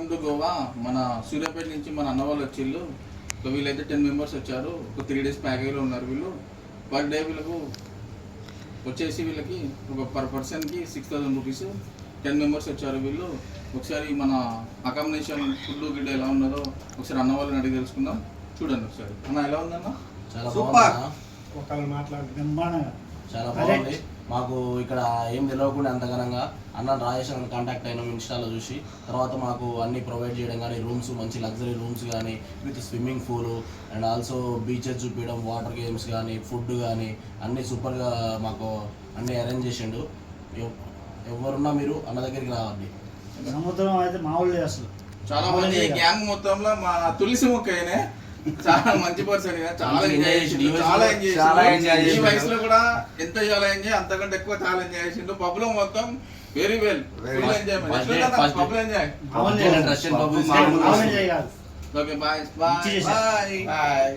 Welcome to Goa. మన సూర్యాపేట నుంచి మన అన్న వాళ్ళు వచ్చిళ్ళు. వీళ్ళైతే 10 మెంబర్స్ వచ్చారు. ఒక 3 days ప్యాకేజ్లో ఉన్నారు వీళ్ళు. పర్ డే వీళ్ళకు వచ్చేసి వీళ్ళకి ఒక పర్ పర్సన్కి 6,000 రూపీస్. 10 మెంబర్స్ వచ్చారు వీళ్ళు. ఒకసారి మన అకామిడేషన్ ఫుడ్ గిడ్డ ఎలా ఉన్నదో ఒకసారి అన్న వాళ్ళని అడిగి తెలుసుకుందాం. చూడండి ఒకసారి. అన్న ఎలా ఉందన్న? చాలా సూపర్. చాలా బాగుంది. మాకు ఇక్కడ ఏం తెలియకుండా అంతగానంగా అన్న రాజేష్ అని కాంటాక్ట్ అయినాం ఇన్స్టాలో చూసి. తర్వాత మాకు అన్ని ప్రొవైడ్ చేయడం కానీ రూమ్స్, మంచి లగ్జరీ రూమ్స్ కానీ with swimming pool and also beaches చూపించడం, వాటర్ గేమ్స్ కానీ ఫుడ్ కానీ అన్నీ సూపర్గా మాకు అన్నీ అరేంజ్ చేసిండు. ఎవరున్నా మీరు అన్న దగ్గరికి రావాలి. సముద్రం అయితే మామూలు అసలు చాలా మంది గ్యాంగ్ మొత్తంలో మా తులసి మొక్కనే చాలా మంచి పర్సన్. చాలా ఎంజాయ్ చేసిండు. చాలా ఎంజాయ్ చేసిండు. ఈ వయసులో కూడా ఎంత చాలా ఎంజాయ్, అంతకంటే ఎక్కువ చాలా ఎంజాయ్ చేసిండు. పబ్ లో మొత్తం very well full enjoyment. Pub లో enjoy. Russian pub. Okay bye bye bye.